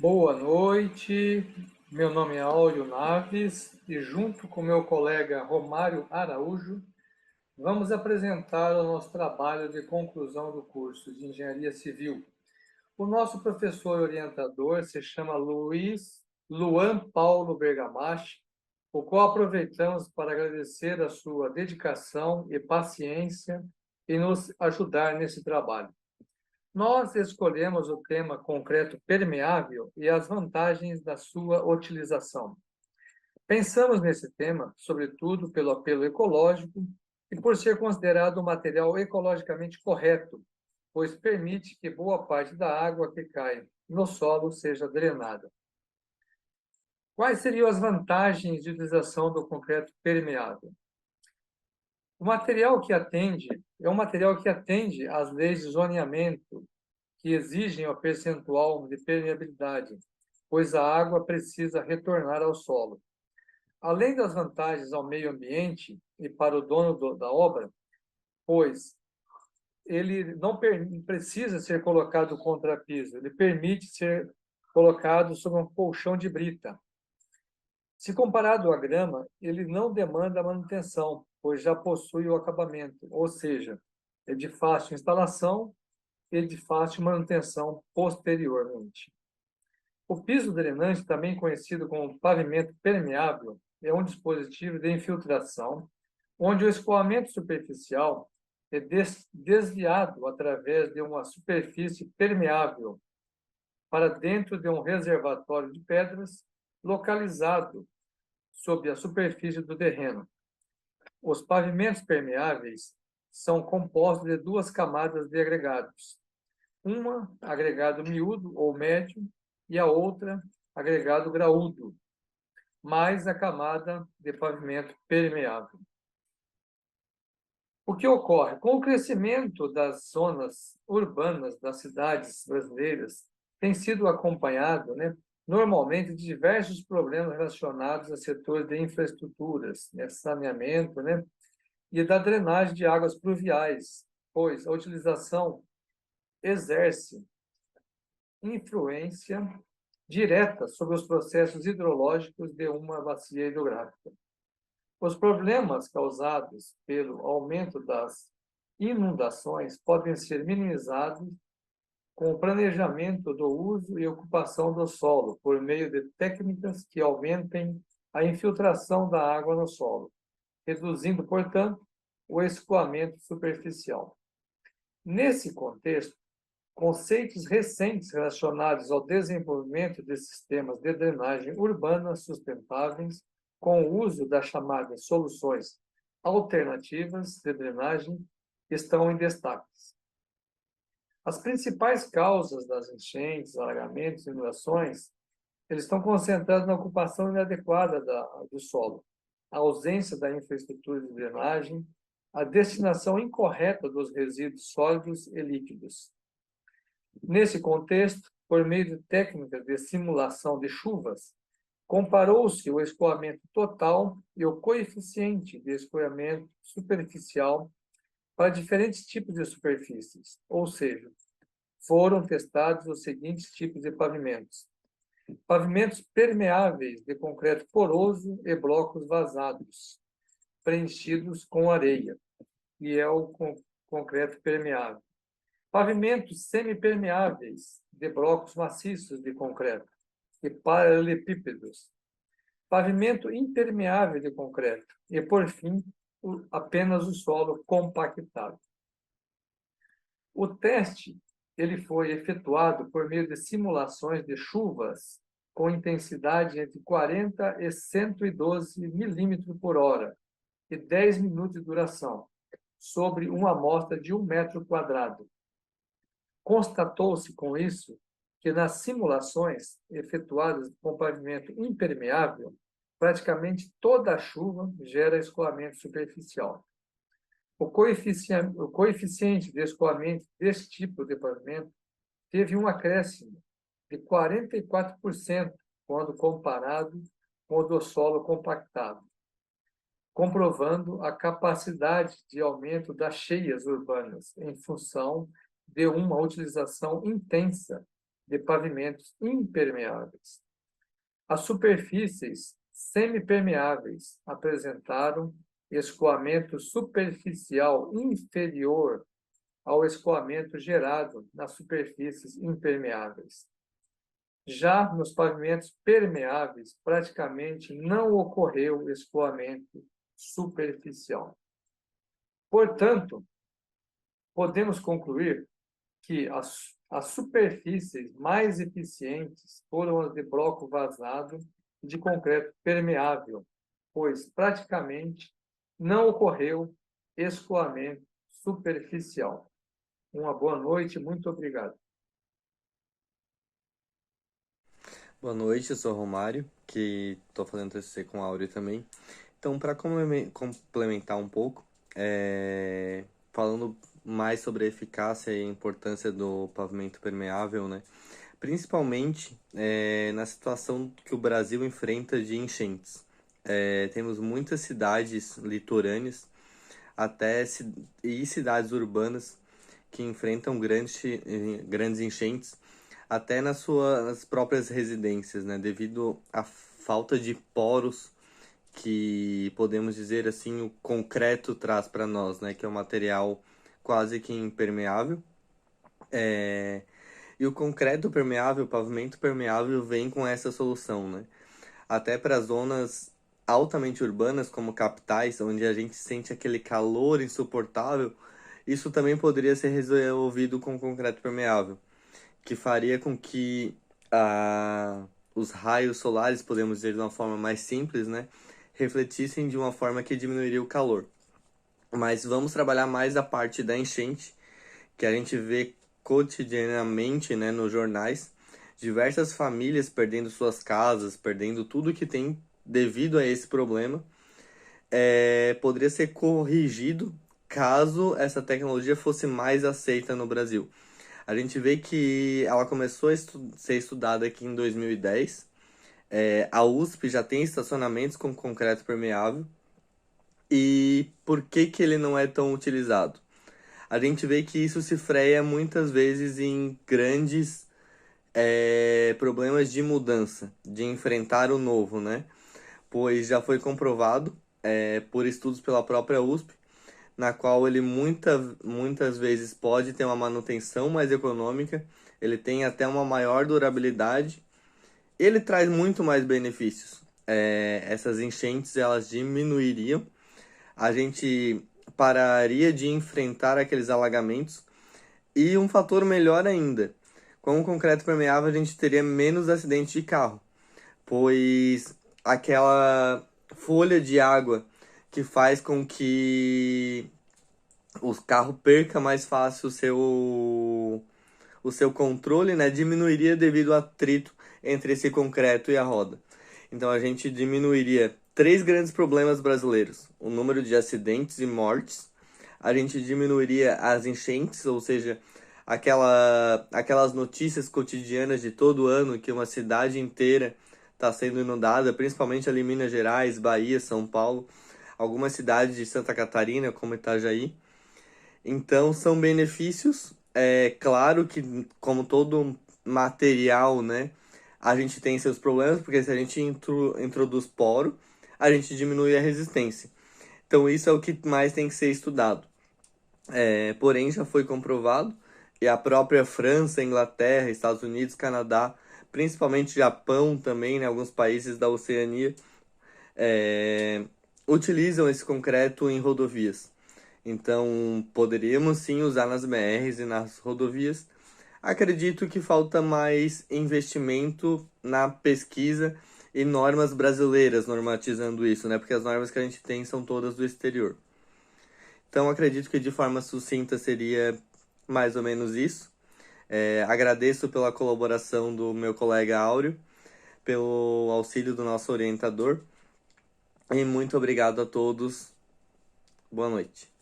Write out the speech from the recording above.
Boa noite, meu nome é Áureo Naves e junto com meu colega Romário Araújo, vamos apresentar o nosso trabalho de conclusão do curso de Engenharia Civil. O nosso professor orientador se chama Luan Paulo Bergamachi, o qual aproveitamos para agradecer a sua dedicação e paciência em nos ajudar nesse trabalho. Nós escolhemos o tema concreto permeável e as vantagens da sua utilização. Pensamos nesse tema, sobretudo, pelo apelo ecológico e por ser considerado um material ecologicamente correto, pois permite que boa parte da água que cai no solo seja drenada. Quais seriam as vantagens de utilização do concreto permeável? O material que atende é um material que atende às leis de zoneamento que exigem o percentual de permeabilidade, pois a água precisa retornar ao solo. Além das vantagens ao meio ambiente e para o dono da obra, pois ele não precisa ser colocado contra piso, ele permite ser colocado sobre um colchão de brita. Se comparado à grama, ele não demanda manutenção, pois já possui o acabamento, ou seja, é de fácil instalação e de fácil manutenção posteriormente. O piso drenante, também conhecido como pavimento permeável, é um dispositivo de infiltração, onde o escoamento superficial é desviado através de uma superfície permeável para dentro de um reservatório de pedras localizado sob a superfície do terreno. Os pavimentos permeáveis são compostos de duas camadas de agregados. Uma, agregado miúdo ou médio, e a outra, agregado graúdo, mais a camada de pavimento permeável. O que ocorre? Com o crescimento das zonas urbanas das cidades brasileiras, tem sido acompanhado, normalmente, de diversos problemas relacionados a setores de infraestruturas, saneamento, e da drenagem de águas pluviais, pois a utilização exerce influência direta sobre os processos hidrológicos de uma bacia hidrográfica. Os problemas causados pelo aumento das inundações podem ser minimizados com o planejamento do uso e ocupação do solo, por meio de técnicas que aumentem a infiltração da água no solo, reduzindo, portanto, o escoamento superficial. Nesse contexto, conceitos recentes relacionados ao desenvolvimento de sistemas de drenagem urbana sustentáveis, com o uso das chamadas soluções alternativas de drenagem, estão em destaque. As principais causas das enchentes, alagamentos e inundações, eles estão concentrados na ocupação inadequada do solo, a ausência da infraestrutura de drenagem, a destinação incorreta dos resíduos sólidos e líquidos. Nesse contexto, por meio de técnicas de simulação de chuvas, comparou-se o escoamento total e o coeficiente de escoamento superficial para diferentes tipos de superfícies, ou seja, foram testados os seguintes tipos de pavimentos: pavimentos permeáveis de concreto poroso e blocos vazados, preenchidos com areia, e é o concreto permeável. Pavimentos semipermeáveis de blocos maciços de concreto e paralelepípedos. Pavimento impermeável de concreto e, por fim, apenas o solo compactado. O teste ele foi efetuado por meio de simulações de chuvas com intensidade entre 40 e 112 milímetros por hora e 10 minutos de duração, sobre uma amostra de 1 metro quadrado. Constatou-se com isso que nas simulações efetuadas com pavimento impermeável, praticamente toda a chuva gera escoamento superficial. O coeficiente de escoamento desse tipo de pavimento teve um acréscimo de 44% quando comparado com o do solo compactado, comprovando a capacidade de aumento das cheias urbanas em função de uma utilização intensa de pavimentos impermeáveis. As superfícies semipermeáveis apresentaram escoamento superficial inferior ao escoamento gerado nas superfícies impermeáveis. Já nos pavimentos permeáveis, praticamente não ocorreu escoamento superficial. Portanto, podemos concluir que as superfícies mais eficientes foram as de bloco vazado e de concreto permeável, pois praticamente não ocorreu escoamento superficial. Uma boa noite, muito obrigado. Boa noite, eu sou o Romário, que estou fazendo TCC com a Áurea também. Então, para complementar um pouco, falando mais sobre a eficácia e a importância do pavimento permeável, né? Principalmente na situação que o Brasil enfrenta de enchentes. Temos muitas cidades litorâneas e cidades urbanas que enfrentam grandes enchentes até nas suas próprias residências, né? Devido à falta de poros que podemos dizer assim o concreto traz para nós, né? Que é um material quase que impermeável. E o concreto permeável, o pavimento permeável vem com essa solução, né? Até para zonas altamente urbanas como capitais, onde a gente sente aquele calor insuportável, isso também poderia ser resolvido com concreto permeável, que faria com que os raios solares, podemos dizer de uma forma mais simples, né, refletissem de uma forma que diminuiria o calor. Mas vamos trabalhar mais a parte da enchente, que a gente vê cotidianamente, né, nos jornais, diversas famílias perdendo suas casas, perdendo tudo que tem devido a esse problema. Poderia ser corrigido caso essa tecnologia fosse mais aceita no Brasil. A gente vê que ela começou a ser estudada aqui em 2010. A USP já tem estacionamentos com concreto permeável. E por que que ele não é tão utilizado? A gente vê que isso se freia muitas vezes em grandes problemas de mudança, de enfrentar o novo, né? Pois já foi comprovado por estudos pela própria USP, na qual ele muitas vezes pode ter uma manutenção mais econômica, ele tem até uma maior durabilidade, ele traz muito mais benefícios. Essas enchentes elas diminuiriam, a gente pararia de enfrentar aqueles alagamentos e um fator melhor ainda, com o concreto permeável a gente teria menos acidentes de carro, pois aquela folha de água que faz com que o carro perca mais fácil o seu controle, né, diminuiria devido ao atrito entre esse concreto e a roda. Então a gente diminuiria três grandes problemas brasileiros: o número de acidentes e mortes, a gente diminuiria as enchentes, ou seja, aquelas notícias cotidianas de todo ano que uma cidade inteira está sendo inundada, principalmente ali em Minas Gerais, Bahia, São Paulo, algumas cidades de Santa Catarina, como Itajaí. Então, são benefícios. É claro que, como todo material, né, a gente tem seus problemas, porque se a gente introduz poro, a gente diminui a resistência. Então, isso é o que mais tem que ser estudado. Porém, já foi comprovado, e a própria França, Inglaterra, Estados Unidos, Canadá, principalmente Japão também, né, alguns países da Oceania, é, utilizam esse concreto em rodovias. Então, poderíamos sim usar nas BRs e nas rodovias. Acredito que falta mais investimento na pesquisa e normas brasileiras normatizando isso, né? Porque as normas que a gente tem são todas do exterior. Então, acredito que de forma sucinta seria mais ou menos isso. Agradeço pela colaboração do meu colega Áureo, pelo auxílio do nosso orientador e muito obrigado a todos. Boa noite.